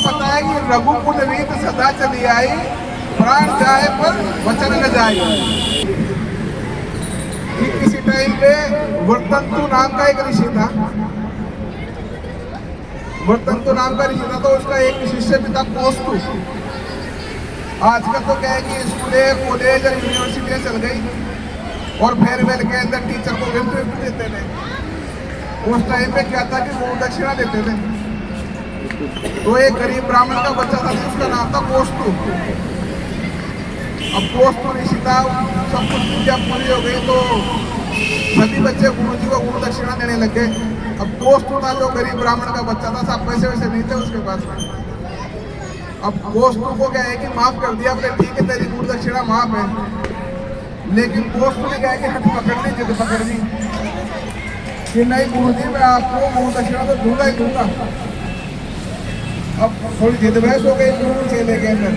बताया कि रघुकुल रीत सदा चली आई, प्राण जाए पर वचन न जाए। किसी टाइम पे वर्तंतु नाम का एक ऋषि था। वर्तंतु नाम का ऋषि था, तो उसका एक शिष्य भी था कोस्तु। आजकल तो क्या है कि स्कूलें, कॉलेज और यूनिवर्सिटियां चल गई और फेयरवेल के अंदर टीचर को गिफ्ट देते थे। उस टाइम पे क्या था कि गुरु दक्षिणा देते थे। तो एक गरीब ब्राह्मण का बच्चा था, उसका नाम था कोस्तु। अब कोस्तु ऋषि था, सब कुछ पूजा पूरी हो गई तो सभी बच्चे गुरु जी को गुरु दक्षिणा देने लग गए। अब कोस्तु था जो गरीब ब्राह्मण का बच्चा था, सब पैसे वैसे नहीं थे उसके पास में। अब कोस्तु को क्या है कि माफ कर दिया, बोले ठीक है तेरी गुरु दक्षिणा माफ है। लेकिन कोस्तु ने क्या है कि हट पकड़ ली, जिद पकड़ ली कि नहीं गुरु जी मैं आपको गुरु दक्षिणा तो दूंगा ही दूंगा। अब थोड़ी जिद बहस हो गई गुरु चेले के अंदर।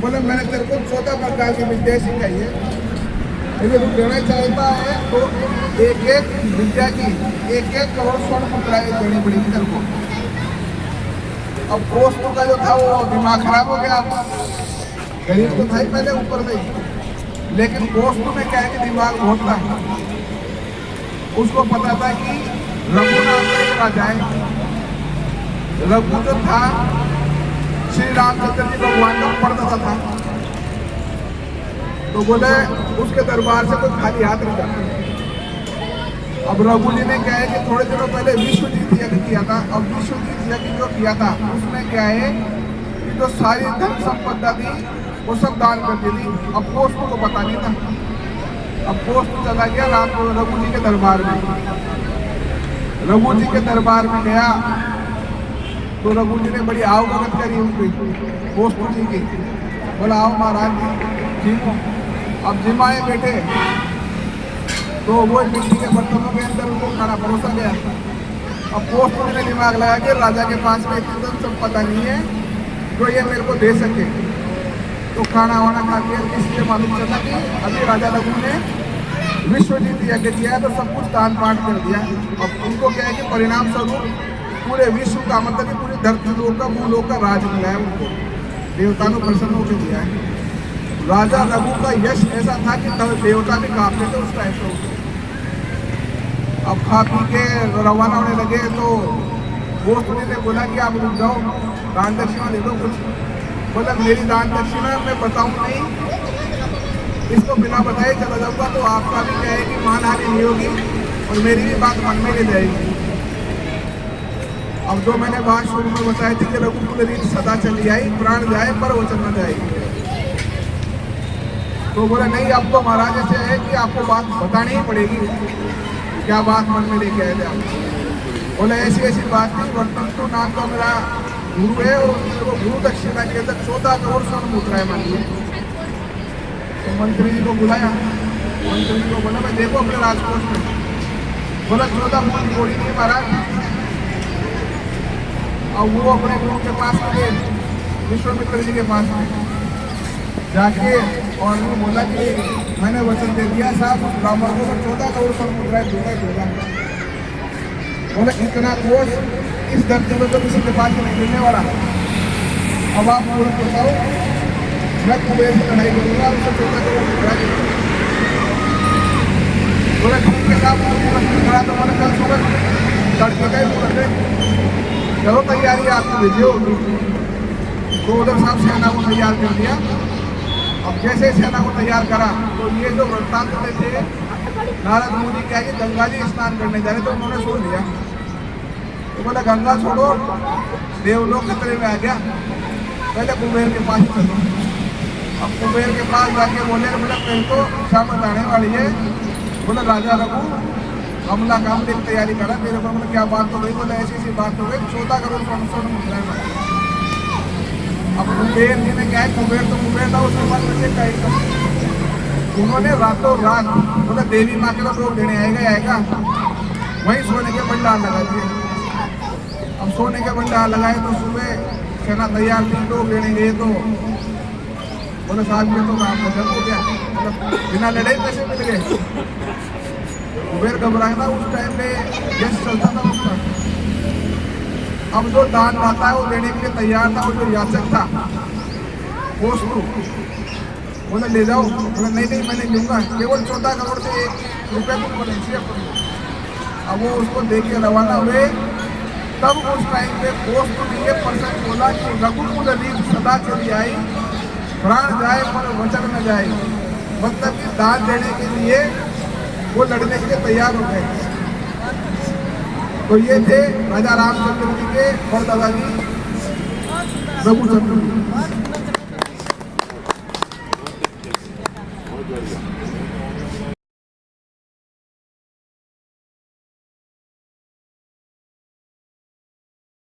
बोले मैंने तेरे को 14 प्रकार की विद्या सिखाई है, यदि तू देना चाहता है तो एक एक विद्या की 1-1 करोड़ स्वर्ण मुद्राएं देनी पड़ेगी तेरे को। अब कोस्तु का जो था वो दिमाग खराब हो गया। गरीब तो था ही पहले ऊपर से ही, लेकिन कोस्तु में क्या है कि दिमाग बहुत था। उसको पता था कि रघु नाम का एक राजा है। रघु जो था श्री रामचंद्र जी भगवान का पड़दादा था। तो बोले उसके दरबार से कोई खाली हाथ नहीं जाता। अब रघु जी ने क्या है कि थोड़े दिनों पहले विश्वजीत यज्ञ किया था। अब विश्वजीत यज्ञ जो किया था उसमें क्या है कि जो सारी धन संपदा थी वो सब दान कर दी थी। अब कोस्तु को पता नहीं था। अब कोस्तु चला गया रघु जी के दरबार में। रघु जी के दरबार में गया तो रघु जी ने बड़ी आवभगत करी उनकी कोस्तु जी की। बोला आओ महाराज जी हूँ। अब जिमाए बैठे तो वो मिट्टी के बर्तनों के अंदर उनको खाना परोसा गया। अब कोस्तु ने दिमाग लगा कि राजा के पास में इतनी धन संपदा नहीं है जो ये मेरे को दे सके। तो खाना वाना खा के इसलिए मालूम चला कि अभी राजा रघु ने विश्वजीत यज्ञ किया है तो सब कुछ दान पाठ कर दिया। अब उनको क्या है कि परिणाम स्वरूप पूरे विश्व का मतलब कि पूरी धरती लोक का भूलोक का राज मिला है उनको। देवता को प्रसन्न होकर दिया है। राजा रघु का यश ऐसा था कि देवता भी कांपते थे उस टाइम पे। अब खा पी के रवाना होने लगे तो कोस्तु ने बोला कि आप रुक जाओ, दान दक्षिणा दे दो कुछ। बोला मेरी दान दक्षिणा मैं बताऊं नहीं, इसको बिना बताए चला जाऊंगा तो आपका भी क्या है कि मानहानि नहीं होगी और मेरी भी बात मन में ले जाएगी। अब जो मैंने बात शुरू में बताई थी कि रघुकुल रीत सदा चली आई, प्राण जाए पर वचन न जाएगी। तो बोला नहीं अब तो महाराज ऐसे है कि आपको बात बतानी ही पड़ेगी, क्या बात मन में लेके आए थे आप। बोले ऐसी ऐसी बात नहीं, वर्तंतु नाम का मेरा गुरु है और वो गुरु दक्षिणा के अंदर 14 करोड़ स्वर्ण मुद्राएं मांगी। तो मंत्री जी को बुलाया। मंत्री जी को बोला मैं देखो अपने राजकोष में। बोला 14 मूल जोड़ी नहीं महाराज। और वो अपने गुरु के पास गए, विश्वामित्र जी के पास में जाके और उन्होंने बोला कि मैंने वचन दे दिया साहब उस ब्राह्मण को 14 करोड़ स्वर्ण मुद्राएं दूंगा। बोले इतना कोष इस धरती में तो किसी के पास नहीं मिलने वाला। अब आप पूरा बताओ, मैं कुबेर से लड़ाई करूँगा, उससे 14 करोड़ मुद्राएं। बोले ठीक है साहब, तो मैंने कल सुबह तड़के का ही बोलते चलो तैयारी आपकी भेजी होगी। तो उधर साहब सेना को तैयार कर दिया। अब जैसे सेना को तैयार करा तो ये जो वृत्तांत थे नारद मुनि क्या है गंगा जी स्नान करने जा रहे तो उन्होंने छोड़ दिया। तो बोला गंगा छोड़ो, देवलोक खतरे में आ गया, पहले कुबेर के पास चलो। अब कुबेर के पास जाके बोले बोला पहले तो शाम आने वाली है। बोला राजा रघु हमला काम की तैयारी करा तेरे को। मतलब क्या बात हो गई? बोला ऐसी ऐसी बात हो गई, 14 करोड़ स्वर्ण मुद्राएं। अब कुबेर जी ने क्या है, कुबेर तो कुबेर था, उसके बाद बच्चे का उन्होंने रातों रात बोला देवी माँ के लोग रोक देने आएगा वहीं सोने के भंडार लगा दिए। अब सोने के भंडार लगाए तो सुबह सेना तैयार थी, लोग लेने गए तो बोले साहब ये तो काम खत्म हो गया, मतलब बिना लड़ाई कैसे मिल गए। कुबेर घबराया था, उस टाइम पे यश चलता था उसका। अब जो दानदाता है वो देने के लिए तैयार था, वो जो याचक था पोस्तु, बोले ले जाओ, बोले नहीं नहीं मैं नहीं लूंगा, केवल 14 करोड़ से 1 रुपया को बोले। अब वो उसको दे के रवाना हुए। तब उस टाइम पे पोस्ट ने ये पर्सन बोला कि रघुकुल रीत सदा चली आई, प्राण जाए पर वचन न जाए, मतलब कि दान देने के लिए वो लड़ने के लिए तैयार हो गए। तो ये थे राजा रामचंद्र जी के और दादाजी रघुचंद्र जी।